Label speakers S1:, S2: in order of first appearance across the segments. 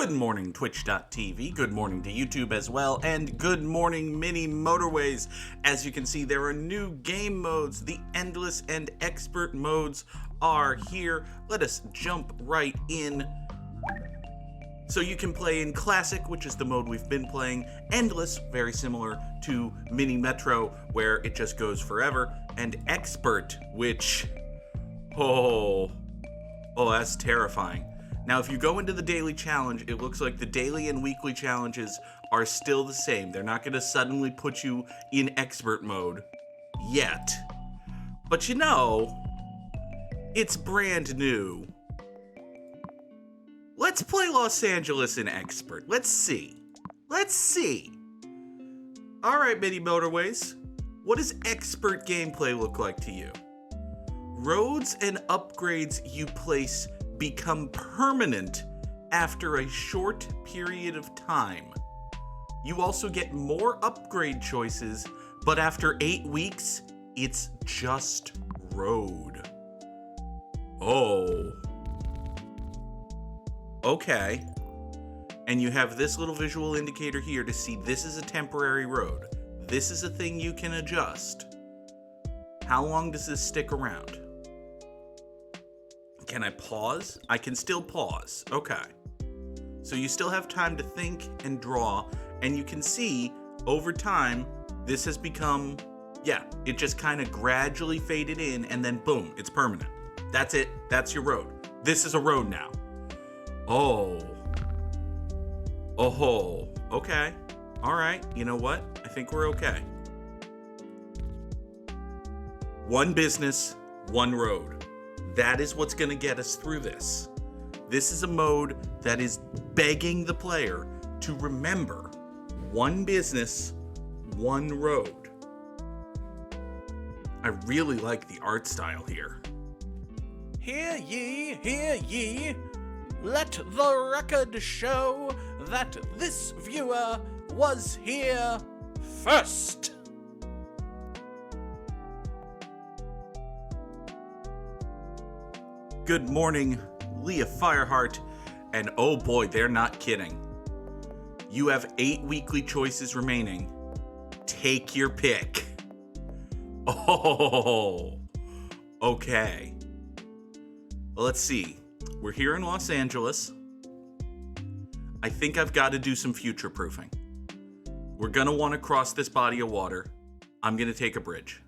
S1: Good morning, Twitch.tv. Good morning to YouTube as well. And good morning, Mini Motorways. As you can see, there are new game modes. The Endless and Expert modes are here. Let us jump right in. So you can play in Classic, which is the mode we've been playing. Endless, very similar to Mini Metro, where it just goes forever. And Expert, which... Oh, that's terrifying. Now, if you go into the daily challenge, it looks like the daily and weekly challenges are still the same. They're not going to suddenly put you in expert mode yet. But you know, it's brand new. Let's play Los Angeles in expert. Let's see. All right, Mini Motorways. What does expert gameplay look like to you? Roads and upgrades you place become permanent after a short period of time. You also get more upgrade choices, but after 8 weeks, it's just road. Oh. Okay. And you have this little visual indicator here to see this is a temporary road. This is a thing you can adjust. How long does this stick around? Can I pause? I can still pause. Okay. So you still have time to think and draw, and you can see over time, this has become, it just kind of gradually faded in, and then boom, it's permanent. That's it. That's your road. This is a road now. Oh. Okay. All right. You know what? I think we're okay. One business, one road. That is what's going to get us through this. This is a mode that is begging the player to remember one business, one road. I really like the art style here.
S2: Hear ye, let the record show that this viewer was here first.
S1: Good morning, Leah Fireheart, and oh boy, they're not kidding. You have 8 weekly choices remaining. Take your pick. Oh, okay. Well, let's see. We're here in Los Angeles. I think I've got to do some future proofing. We're gonna want to cross this body of water. I'm gonna take a bridge.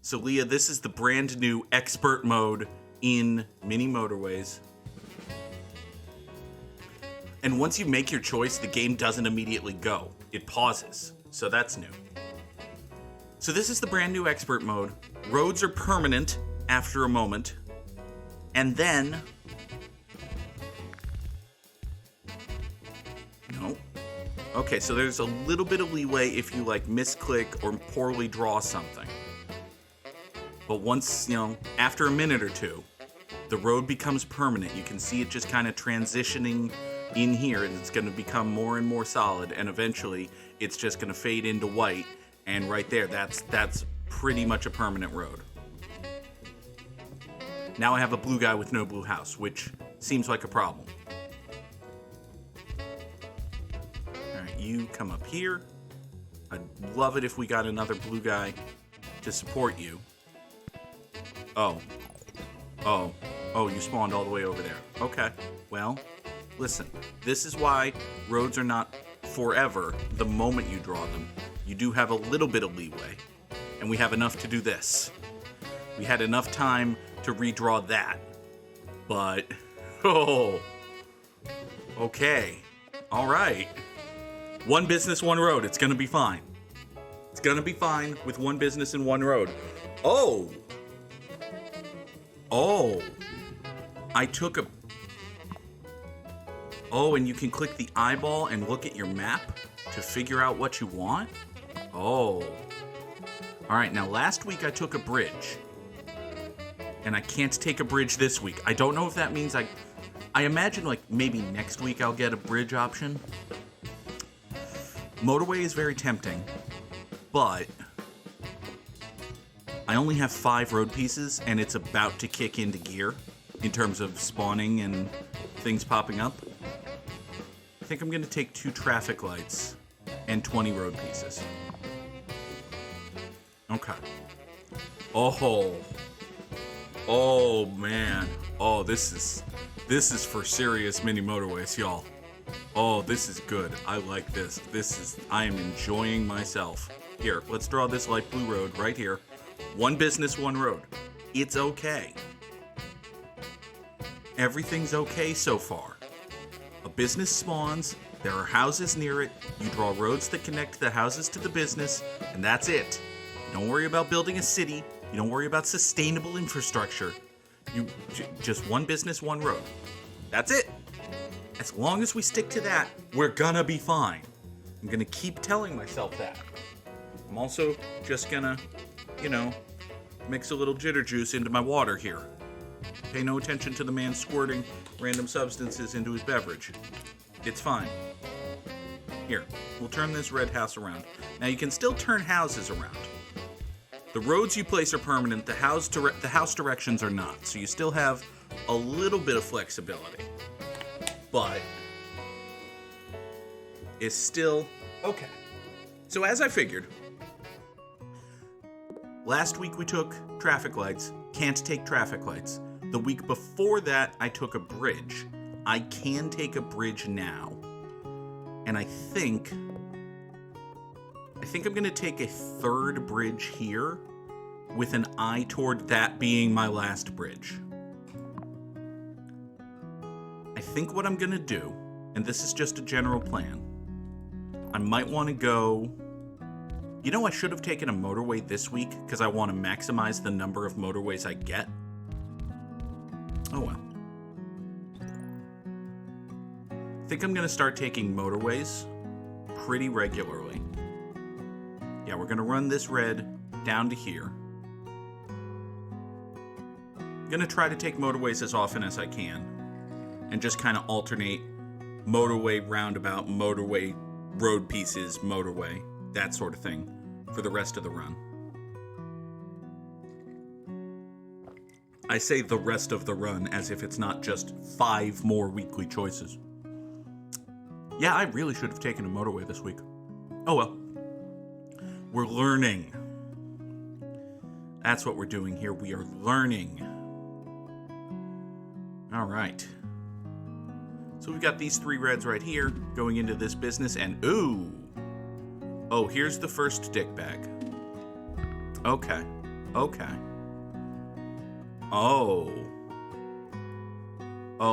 S1: So Leah, this is the brand new expert mode in Mini Motorways. And once you make your choice, the game doesn't immediately go. It pauses. So that's new. So this is the brand new expert mode. Roads are permanent after a moment. And then... No. Okay, so there's a little bit of leeway if you like misclick or poorly draw something. But once, after a minute or two, the road becomes permanent. You can see it just kind of transitioning in here, and it's going to become more and more solid, and eventually it's just going to fade into white, and right there, that's pretty much a permanent road. Now I have a blue guy with no blue house, which seems like a problem. Alright, you come up here. I'd love it if we got another blue guy to support you. Oh, you spawned all the way over there. Okay, well, listen, this is why roads are not forever the moment you draw them. You do have a little bit of leeway, and we have enough to do this. We had enough time to redraw that, but, okay, all right. One business, one road. It's gonna be fine. It's gonna be fine with one business and one road. Oh, I took a... Oh, and you can click the eyeball and look at your map to figure out what you want? Oh. All right, now last week I took a bridge. And I can't take a bridge this week. I don't know if that means I imagine like maybe next week I'll get a bridge option. Motorway is very tempting, but I only have 5 road pieces, and it's about to kick into gear in terms of spawning and things popping up. I think I'm going to take 2 traffic lights and 20 road pieces. Okay. Oh man. Oh, this is for serious Mini Motorways, y'all. Oh, this is good. I like this. I am enjoying myself. Here, let's draw this light blue road right here. 1 business, 1 road. It's okay. Everything's okay so far. A business spawns, there are houses near it, you draw roads that connect the houses to the business, and that's it. You don't worry about building a city, you don't worry about sustainable infrastructure. You just 1 business, 1 road. That's it. As long as we stick to that, we're gonna be fine. I'm gonna keep telling myself that. I'm also just gonna, mix a little jitter juice into my water here. Pay no attention to the man squirting random substances into his beverage. It's fine. Here, we'll turn this red house around. Now you can still turn houses around. The roads you place are permanent, the house directions are not, so you still have a little bit of flexibility. But it's still okay. So as I figured, last week we took traffic lights, can't take traffic lights. The week before that, I took a bridge. I can take a bridge now. And I think I'm gonna take a 3rd bridge here with an eye toward that being my last bridge. I think what I'm gonna do, and this is just a general plan, I might want to go... I should have taken a motorway this week because I want to maximize the number of motorways I get. Oh well. I think I'm going to start taking motorways pretty regularly. Yeah, we're going to run this red down to here. I'm going to try to take motorways as often as I can and just kind of alternate motorway roundabout, motorway road pieces, motorway, that sort of thing for the rest of the run. I say the rest of the run as if it's not just 5 more weekly choices. Yeah, I really should have taken a motorway this week. Oh well. We're learning. That's what we're doing here. We are learning. All right. So we've got these 3 reds right here going into this business, and ooh. Oh, here's the first dick bag. Okay. Oh,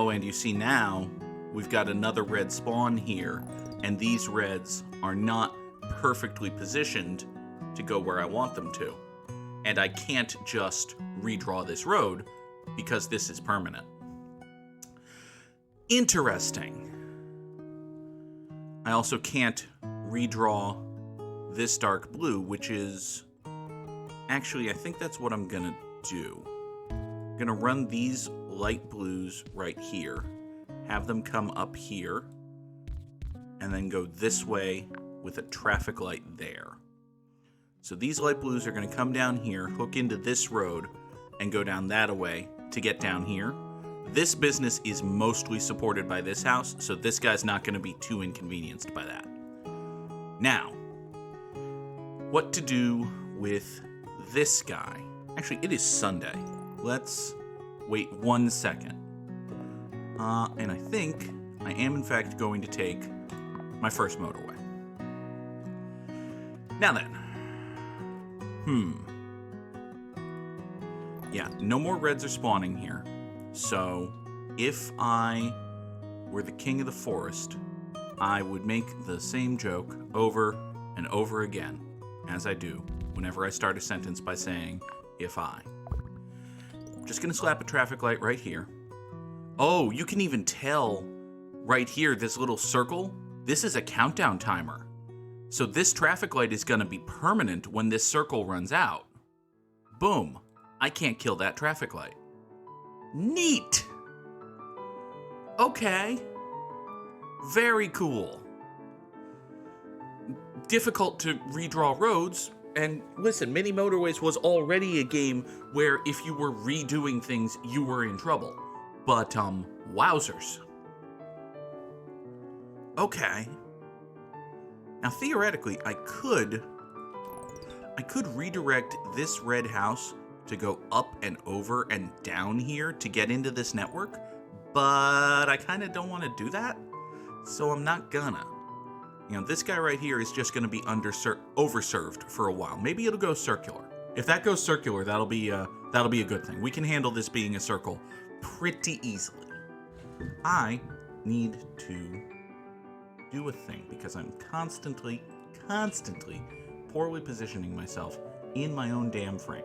S1: and you see now, we've got another red spawn here, and these reds are not perfectly positioned to go where I want them to. And I can't just redraw this road, because this is permanent. Interesting. I also can't redraw this dark blue, which is... Actually, I think that's what I'm gonna do. I'm gonna run these light blues right here, have them come up here, and then go this way with a traffic light there. So these light blues are gonna come down here, hook into this road, and go down that way to get down here. This business is mostly supported by this house, so this guy's not gonna be too inconvenienced by that. Now, what to do with this guy? Actually, it is Sunday. Let's wait 1 second. And I think I am in fact going to take my first motorway. Now then. Yeah, no more reds are spawning here. So, if I were the king of the forest, I would make the same joke over and over again, as I do whenever I start a sentence by saying, if I. I'm just gonna slap a traffic light right here. Oh, you can even tell right here, this little circle, this is a countdown timer. So this traffic light is gonna be permanent when this circle runs out. Boom, I can't kill that traffic light. Neat! Okay. Very cool. Difficult to redraw roads, and listen, Mini Motorways was already a game where if you were redoing things, you were in trouble. But, wowzers. Okay. Now, theoretically, I could redirect this red house to go up and over and down here to get into this network, but I kind of don't want to do that, so I'm not gonna. You know, this guy right here is just going to be overserved for a while. Maybe it'll go circular. If that goes circular, that'll be a good thing. We can handle this being a circle pretty easily. I need to do a thing because I'm constantly poorly positioning myself in my own damn frame.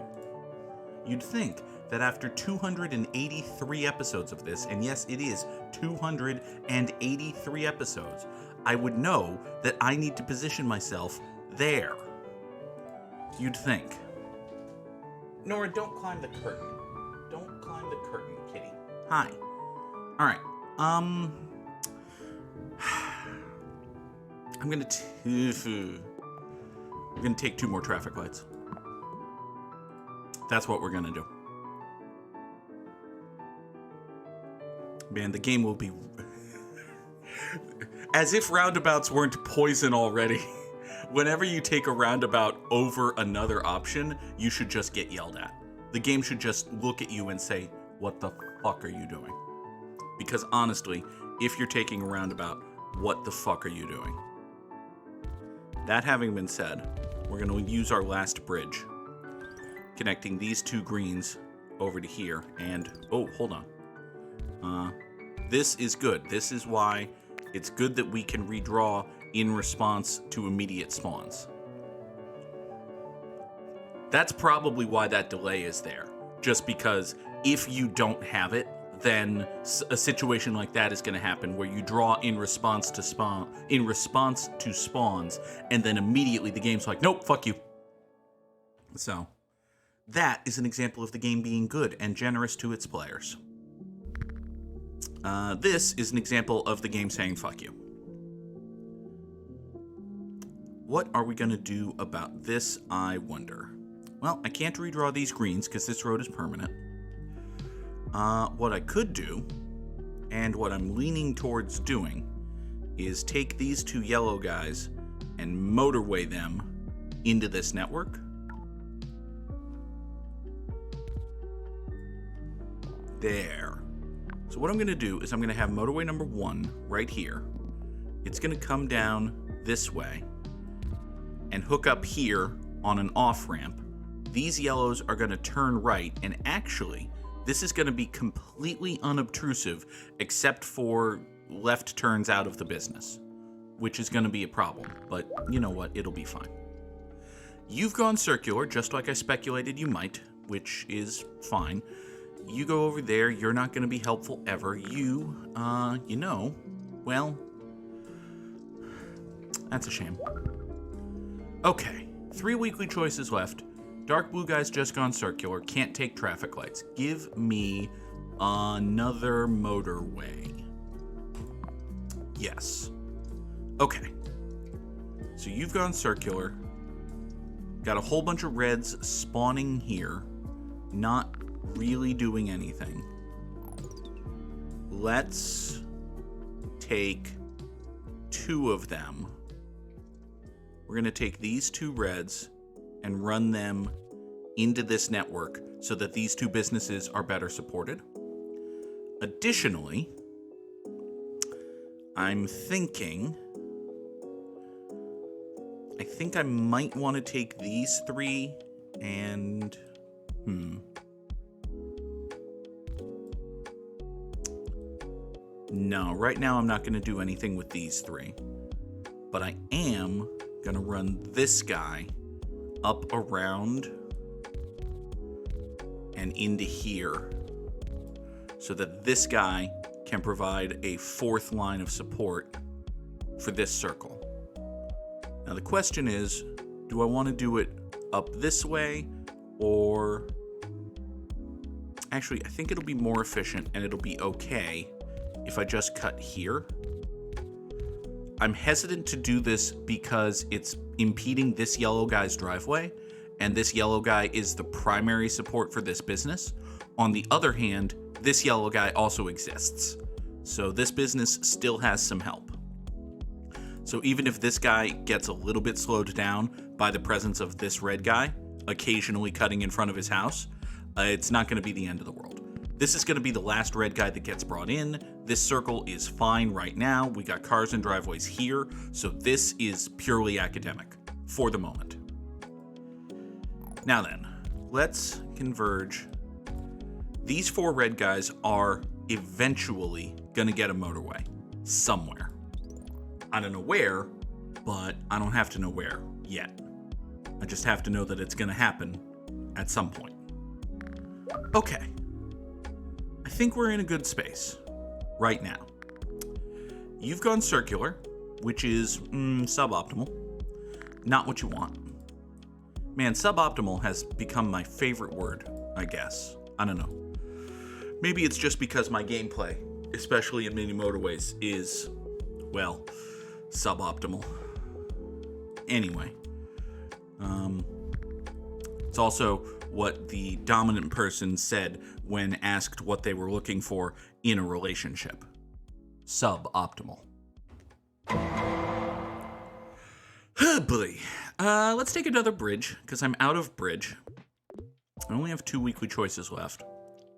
S1: You'd think that after 283 episodes of this, and yes, it is 283 episodes, I would know that I need to position myself there. You'd think. Nora, don't climb the curtain. Don't climb the curtain, kitty. Hi. Alright, I'm gonna take 2 more traffic lights. That's what we're gonna do. Man, the game will be... As if roundabouts weren't poison already. Whenever you take a roundabout over another option, you should just get yelled at. The game should just look at you and say, what the fuck are you doing? Because honestly, if you're taking a roundabout, what the fuck are you doing? That having been said, we're going to use our last bridge, connecting these 2 greens over to here, and, oh, hold on. This is good. This is why it's good that we can redraw in response to immediate spawns. That's probably why that delay is there. Just because if you don't have it, then a situation like that is going to happen where you draw in response to spawns, and then immediately the game's like, nope, fuck you. So, that is an example of the game being good and generous to its players. This is an example of the game saying fuck you. What are we going to do about this, I wonder? Well, I can't redraw these greens because this road is permanent. What I could do, and what I'm leaning towards doing, is take these 2 yellow guys and motorway them into this network. There. So what I'm going to do is I'm going to have motorway number 1 right here. It's going to come down this way and hook up here on an off-ramp. These yellows are going to turn right, and actually, this is going to be completely unobtrusive except for left turns out of the business, which is going to be a problem, but you know what, it'll be fine. You've gone circular, just like I speculated you might, which is fine. You go over there, you're not going to be helpful ever. Well, that's a shame. Okay, 3 weekly choices left. Dark blue guy's just gone circular, can't take traffic lights. Give me another motorway. Yes. Okay. So you've gone circular. Got a whole bunch of reds spawning here. Not really doing anything. Let's take 2 of them. We're going to take these 2 reds and run them into this network so that these 2 businesses are better supported. Additionally, I'm thinking... I think I might want to take these 3 and... No, right now I'm not going to do anything with these 3. But I am going to run this guy up around and into here so that this guy can provide a 4th line of support for this circle. Now the question is, do I want to do it up this way, or... Actually, I think it'll be more efficient and it'll be okay if I just cut here. I'm hesitant to do this because it's impeding this yellow guy's driveway, and this yellow guy is the primary support for this business. On the other hand, this yellow guy also exists, so this business still has some help. So even if this guy gets a little bit slowed down by the presence of this red guy occasionally cutting in front of his house, it's not going to be the end of the world. This is going to be the last red guy that gets brought in. This circle is fine right now. We got cars and driveways here, so this is purely academic for the moment. Now then, let's converge. These 4 red guys are eventually going to get a motorway somewhere. I don't know where, but I don't have to know where yet. I just have to know that it's going to happen at some point. Okay. I think we're in a good space right now. You've gone circular, which is suboptimal. Not what you want. Man, suboptimal has become my favorite word, I guess. I don't know. Maybe it's just because my gameplay, especially in Mini Motorways, is, well, suboptimal. Anyway. It's also what the dominant person said when asked what they were looking for in a relationship. Suboptimal. Oh boy. Let's take another bridge, because I'm out of bridge. I only have 2 weekly choices left.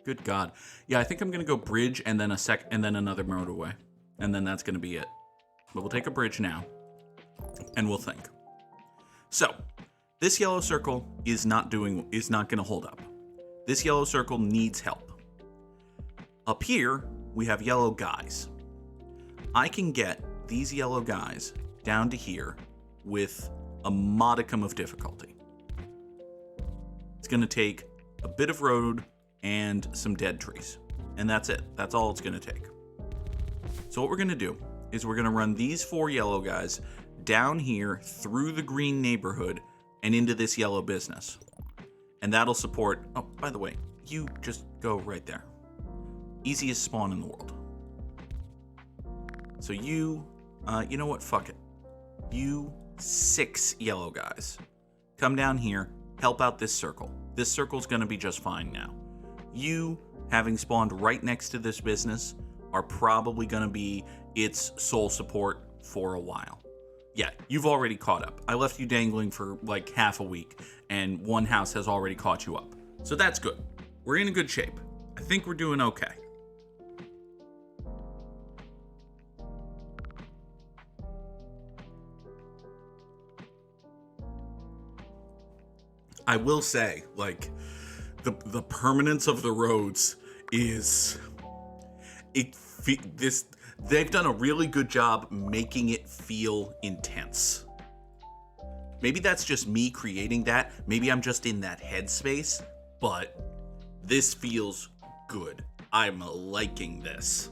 S1: Good God. Yeah, I think I'm going to go bridge and then and then another motorway. And then that's going to be it. But we'll take a bridge now. And we'll think. So, this yellow circle is not going to hold up. This yellow circle needs help. Up here, we have yellow guys. I can get these yellow guys down to here with a modicum of difficulty. It's going to take a bit of road and some dead trees. And that's it. That's all it's going to take. So what we're going to do is we're going to run these 4 yellow guys down here through the green neighborhood and into this yellow business. And that'll support... Oh, by the way, you just go right there. Easiest spawn in the world. So you know what? Fuck it. You 6 yellow guys. Come down here, help out this circle. This circle's gonna be just fine now. You, having spawned right next to this business, are probably gonna be its sole support for a while. Yeah, you've already caught up. I left you dangling for like half a week, and one house has already caught you up. So that's good. We're in a good shape. I think we're doing okay. I will say, like, the permanence of the roads is... They've done a really good job making it feel intense. Maybe that's just me creating that. Maybe I'm just in that headspace. But this feels good. I'm liking this.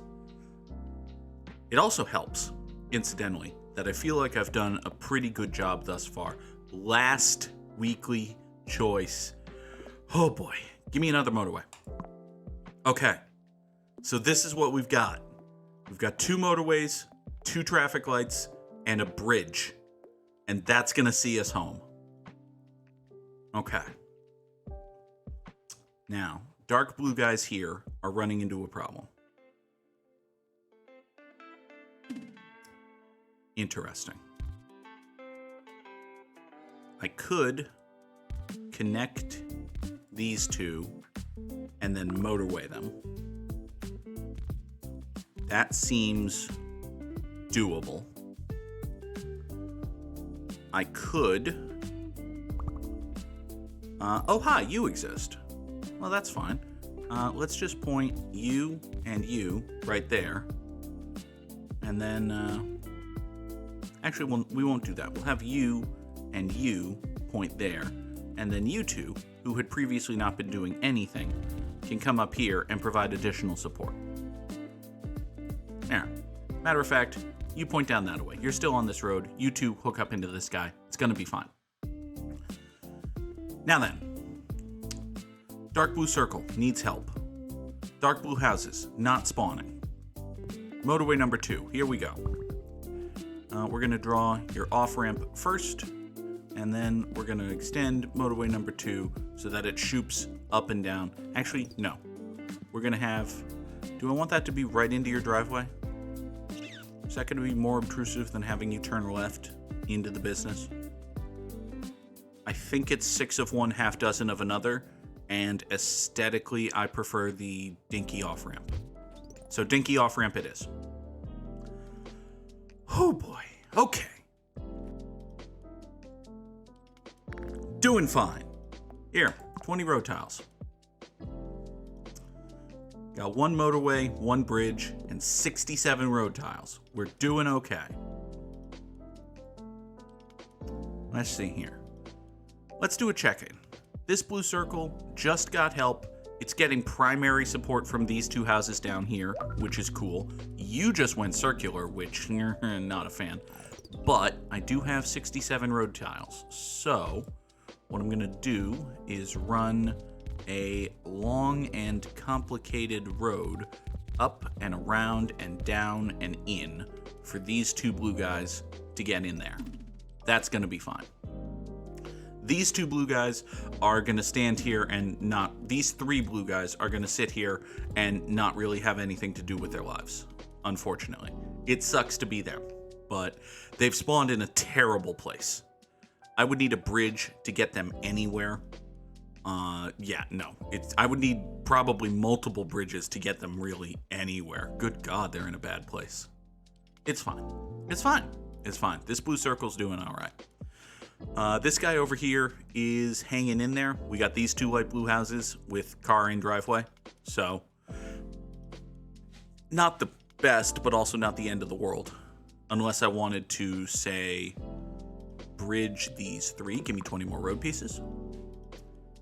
S1: It also helps, incidentally, that I feel like I've done a pretty good job thus far. Last weekly choice. Oh boy. Give me another motorway. Okay. So this is what we've got. We've got 2 motorways, 2 traffic lights, and a bridge. And that's gonna see us home. Okay. Now, dark blue guys here are running into a problem. Interesting. I could connect these 2 and then motorway them. That seems doable. I could... oh, hi, you exist. Well, that's fine. Let's just point you and you right there. And then... actually, we won't do that. We'll have you and you point there. And then you 2, who had previously not been doing anything, can come up here and provide additional support. There. Matter of fact, you point down that way. You're still on this road. You 2 hook up into this guy. It's gonna be fine. Now then. Dark blue circle needs help. Dark blue houses not spawning. Motorway number 2. Here we go. We're gonna draw your off-ramp first, and then we're gonna extend motorway number 2 so that it shoots up and down. Actually, no. We're gonna have... Do I want that to be right into your driveway? Is that going to be more obtrusive than having you turn left into the business? I think it's 6 of one, half dozen of another, and aesthetically, I prefer the dinky off-ramp. So dinky off-ramp it is. Oh boy, okay. Doing fine. Here, 20 road tiles. Got 1 motorway, 1 bridge, and 67 road tiles. We're doing okay. Let's see here. Let's do a check-in. This blue circle just got help. It's getting primary support from these 2 houses down here, which is cool. You just went circular, which you're not a fan. But I do have 67 road tiles. So what I'm gonna do is run a long and complicated road up and around and down and in for these 2 blue guys to get in there. That's gonna be fine. These 2 blue guys are gonna stand here and these 3 blue guys are gonna sit here and not really have anything to do with their lives, unfortunately. It sucks to be them, but they've spawned in a terrible place. I would need a bridge to get them anywhere. I would need probably multiple bridges to get them really anywhere. Good God, they're in a bad place. It's fine. It's fine. It's fine. This blue circle's doing all right. This guy over here is hanging in there. We got these 2 light blue houses with car in driveway. So, not the best, but also not the end of the world. Unless I wanted to, say, bridge these 3. Give me 20 more road pieces.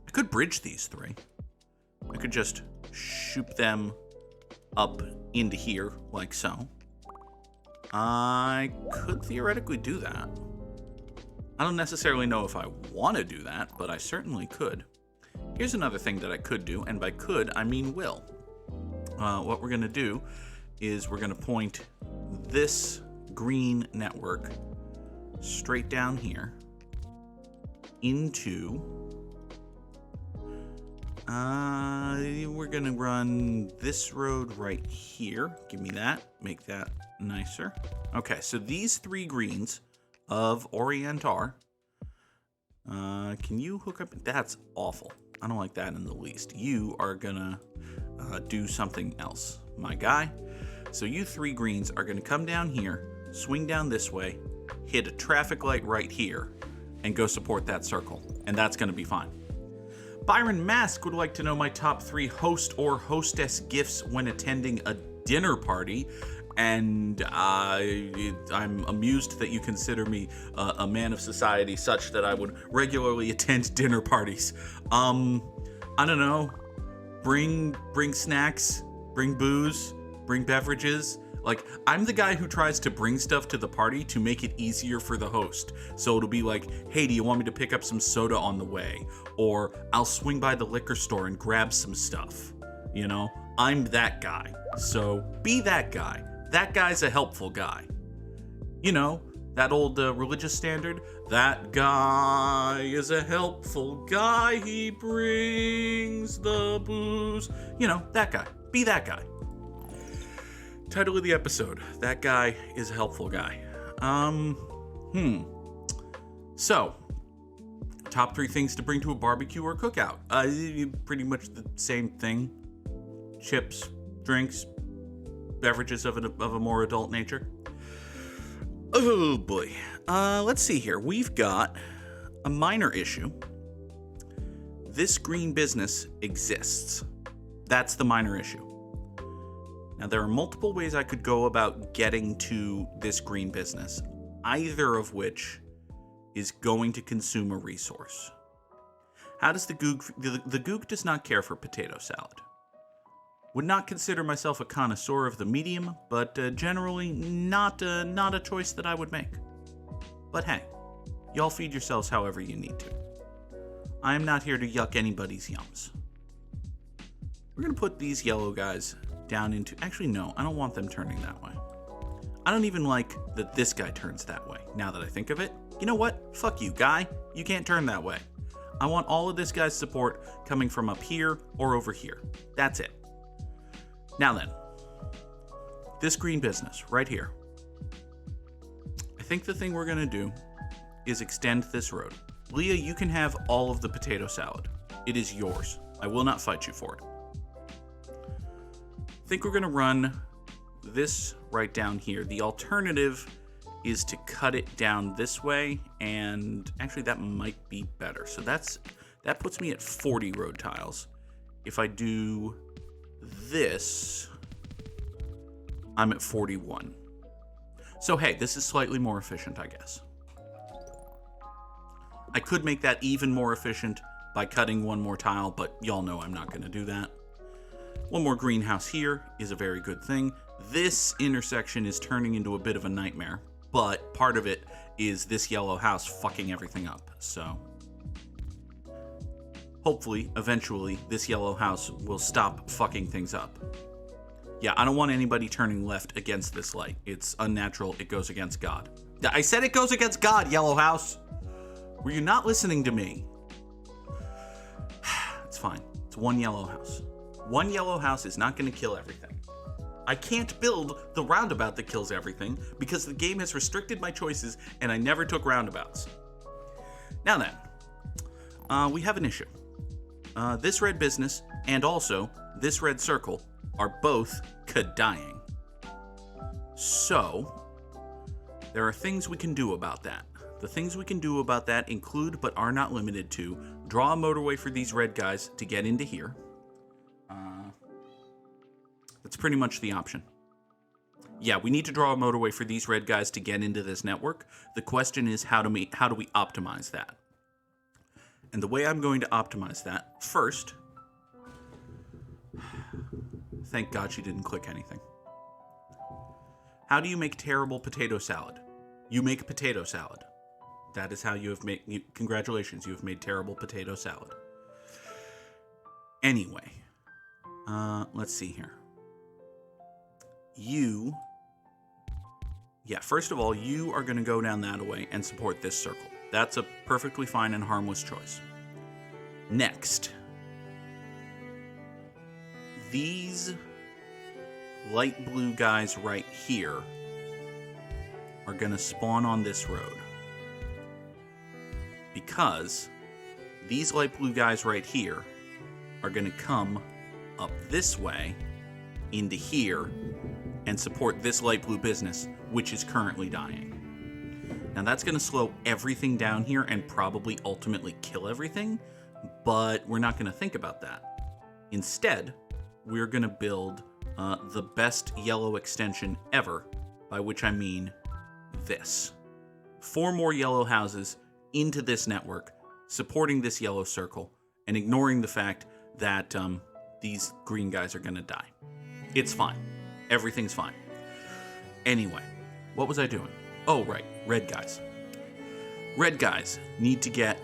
S1: I could bridge these 3. I could just shoot them up into here, like so. I could theoretically do that. I don't necessarily know if I want to do that, but I certainly could. Here's another thing that I could do, and by could, I mean will. What we're going to do is we're going to point this green network straight down here into... we're going to run this road right here. Give me that. Make that nicer. Okay, so these 3 greens of Orientar. Can you hook up? That's awful. I don't like that in the least. You are gonna do something else, my guy. So you 3 greens are gonna come down here, swing down this way, hit a traffic light right here, and go support that circle. And that's gonna be fine. Byron Mask would like to know my top 3 host or hostess gifts when attending a dinner party. And I'm amused that you consider me a man of society such that I would regularly attend dinner parties. I don't know. Bring snacks, bring booze, bring beverages. Like, I'm the guy who tries to bring stuff to the party to make it easier for the host. So it'll be like, hey, do you want me to pick up some soda on the way? Or I'll swing by the liquor store and grab some stuff. You know, I'm that guy. So be that guy. That guy's a helpful guy. You know, that old religious standard. That guy is a helpful guy. He brings the booze. You know, that guy. Be that guy. Title of the episode. That guy is a helpful guy. So, top 3 things to bring to a barbecue or cookout. Pretty much the same thing. Chips, drinks, beverages of a more adult nature. Oh boy. Let's see here. We've got a minor issue. This green business exists. That's the minor issue. Now, there are multiple ways I could go about getting to this green business, either of which is going to consume a resource. How does the Goog... The Goog does not care for potato salad. Would not consider myself a connoisseur of the medium, but generally not a choice that I would make. But hey, y'all feed yourselves however you need to. I am not here to yuck anybody's yums. We're going to put these yellow guys down into... Actually, no, I don't want them turning that way. I don't even like that this guy turns that way, now that I think of it. You know what? Fuck you, guy. You can't turn that way. I want all of this guy's support coming from up here or over here. That's it. Now then, this green business right here. think the thing we're gonna do is extend this road. Leah, you can have all of the potato salad. It is yours. I will not fight you for it. I think we're gonna run this right down here. The alternative is to cut it down this way, and actually that might be better. So that puts me at 40 road tiles. If I do this, I'm at 41. So hey, this is slightly more efficient, I guess. I could make that even more efficient by cutting one more tile, but y'all know I'm not gonna do that. One more greenhouse here is a very good thing. This intersection is turning into a bit of a nightmare, but part of it is this yellow house fucking everything up, so hopefully, eventually, this yellow house will stop fucking things up. Yeah, I don't want anybody turning left against this light. It's unnatural. It goes against God. I said it goes against God, yellow house. Were you not listening to me? It's fine. It's one yellow house. One yellow house is not going to kill everything. I can't build the roundabout that kills everything because the game has restricted my choices and I never took roundabouts. Now then, we have an issue. This red business and also this red circle are both dying. So, there are things we can do about that. The things we can do about that include, but are not limited to, draw a motorway for these red guys to get into here. That's pretty much the option. Yeah, we need to draw a motorway for these red guys to get into this network. The question is, how do we optimize that? And the way I'm going to optimize that, first, thank God she didn't click anything. How do you make terrible potato salad? You make potato salad. That is how you have made, congratulations, you have made terrible potato salad. Anyway, let's see here. First of all, you are going to go down that way and support this circle. That's a perfectly fine and harmless choice. Next, these light blue guys right here are going to spawn on this road. Because these light blue guys right here are going to come up this way into here and support this light blue business, which is currently dying. Now that's going to slow everything down here and probably ultimately kill everything, but we're not going to think about that. Instead, we're going to build the best yellow extension ever, by which I mean this. 4 more yellow houses into this network, supporting this yellow circle, and ignoring the fact that these green guys are going to die. It's fine. Everything's fine. Anyway, what was I doing? Oh, right. Red guys. Red guys need to get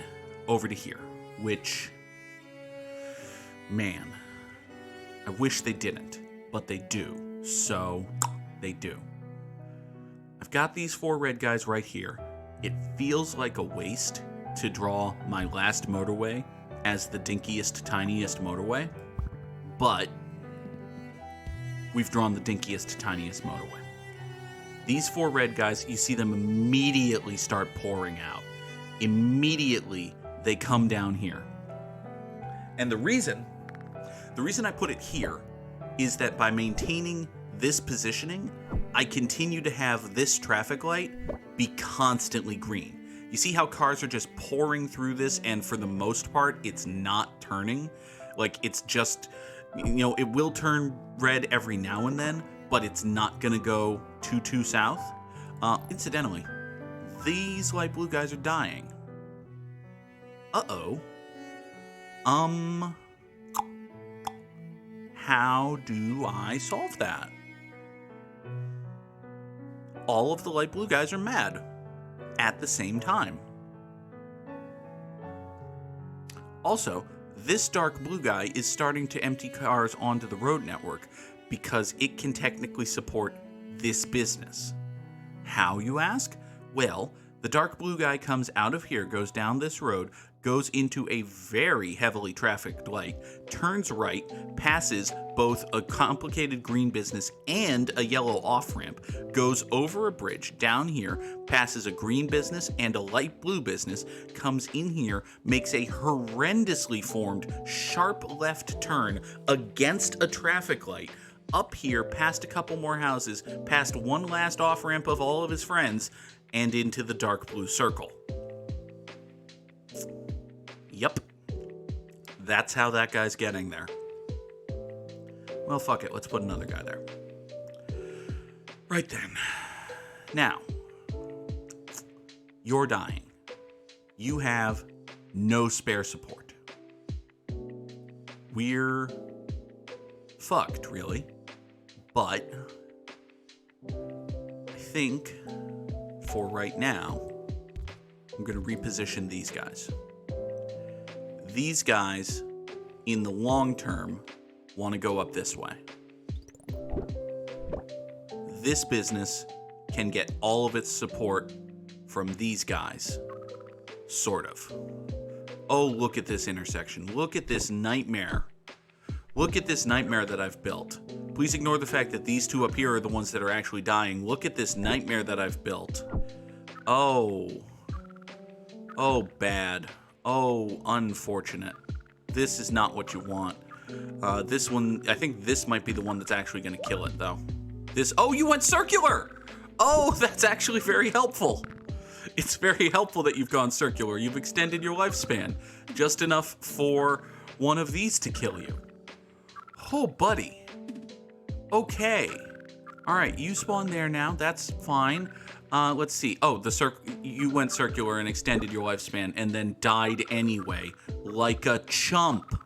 S1: over to here, which, man, I wish they didn't, but they do. So, they do. I've got these 4 red guys right here. It feels like a waste to draw my last motorway as the dinkiest, tiniest motorway, but we've drawn the dinkiest, tiniest motorway. These 4 red guys, you see them immediately start pouring out. Immediately, they come down here. And the reason I put it here is that by maintaining this positioning, I continue to have this traffic light be constantly green. You see how cars are just pouring through this, and for the most part, it's not turning? Like, it's just, it will turn red every now and then, but it's not gonna go too south. Incidentally, these light blue guys are dying. Uh-oh. How do I solve that? All of the light blue guys are mad at the same time. Also, this dark blue guy is starting to empty cars onto the road network because it can technically support this business. How, you ask? Well, The dark blue guy comes out of here, goes down this road, goes into a very heavily trafficked light, turns right, passes both a complicated green business and a yellow off-ramp, goes over a bridge down here, passes a green business and a light blue business, comes in here, makes a horrendously formed sharp left turn against a traffic light, up here, past a couple more houses, past one last off-ramp of all of his friends, and into the dark blue circle. Yep. That's how that guy's getting there. Well, fuck it. Let's put another guy there. Right then. Now, you're dying. You have no spare support. We're fucked, really. But I think for right now, I'm going to reposition these guys. These guys, in the long term, want to go up this way. This business can get all of its support from these guys. Sort of. Oh, look at this intersection. Look at this nightmare. Look at this nightmare that I've built. Please ignore the fact that these two up here are the ones that are actually dying. Look at this nightmare that I've built. Oh. Oh, bad. Oh, unfortunate. This is not what you want. This one, I think this might be the one that's actually going to kill it, though. Oh, you went circular! Oh, that's actually very helpful. It's very helpful that you've gone circular. You've extended your lifespan. Just enough for one of these to kill you. Oh, buddy. Okay. All right, you spawn there now. That's fine. Let's see. Oh, you went circular and extended your lifespan and then died anyway. Like a chump.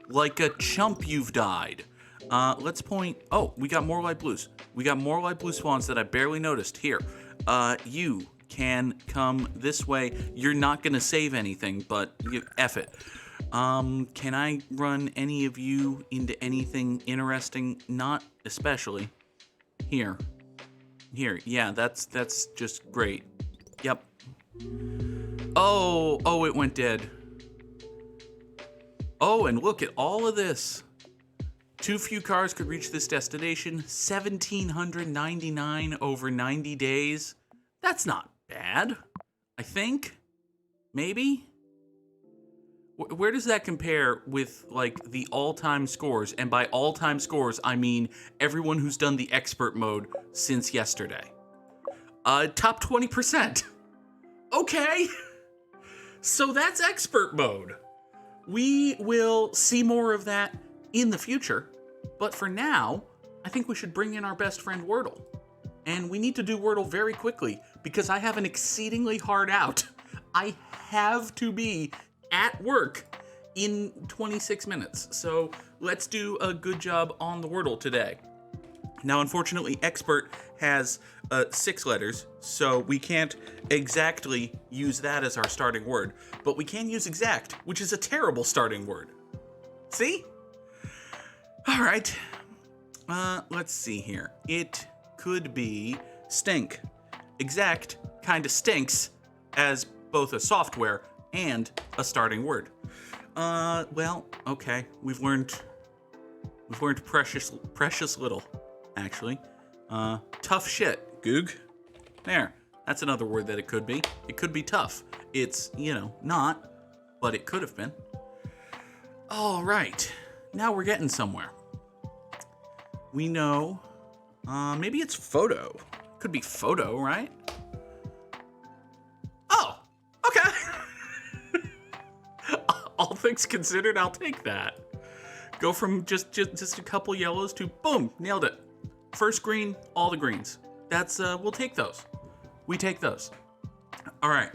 S1: Like a chump you've died. Let's point... Oh, we got more light blues. We got more light blue spawns that I barely noticed. Here. You can come this way. You're not going to save anything, but F it. Can I run any of you into anything interesting? Not especially. Here. Yeah, that's just great. Yep. Oh, it went dead. Oh, and look at all of this. Too few cars could reach this destination. 1,799 over 90 days. That's not bad, I think. Maybe? Where does that compare with, like, the all-time scores? And by all-time scores, I mean everyone who's done the expert mode since yesterday. Top 20%. Okay. So that's expert mode. We will see more of that in the future. But for now, I think we should bring in our best friend Wordle. And we need to do Wordle very quickly because I have an exceedingly hard out. I have to be at work in 26 minutes. So let's do a good job on the Wordle today. Now, unfortunately, expert has 6 letters, so we can't exactly use that as our starting word, but we can use exact, which is a terrible starting word. See? All right. Let's see here. It could be stink. Exact kind of stinks as both a software and a starting word. Well, okay. We've learned precious little, actually. Tough shit, Goog. There. That's another word that it could be. It could be tough. It's, not, but it could have been. All right. Now we're getting somewhere. We know, maybe it's photo. Could be photo, right? Oh, okay. All things considered, I'll take that. Go from just a couple yellows to boom, nailed it. First green, all the greens. That's, we'll take those. We take those. All right.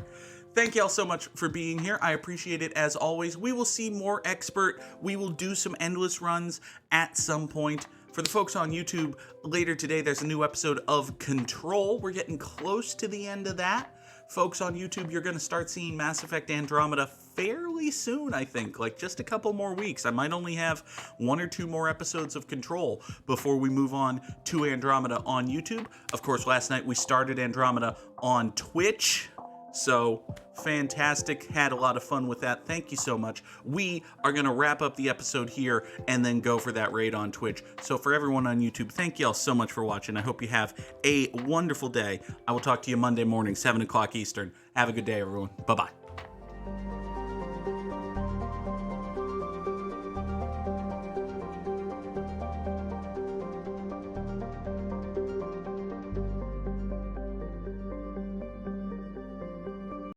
S1: Thank y'all so much for being here. I appreciate it as always. We will see more expert. We will do some endless runs at some point. For the folks on YouTube, later today, there's a new episode of Control. We're getting close to the end of that. folks on YouTube, you're going to start seeing Mass Effect Andromeda fairly soon, I think. Like, just a couple more weeks. I might only have 1 or 2 more episodes of Control before we move on to Andromeda on YouTube. Of course, last night we started Andromeda on Twitch. So, fantastic. Had a lot of fun with that. Thank you so much. We are going to wrap up the episode here and then go for that raid on Twitch. So, for everyone on YouTube, thank you all so much for watching. I hope you have a wonderful day. I will talk to you Monday morning, 7 o'clock Eastern. Have a good day, everyone. Bye-bye.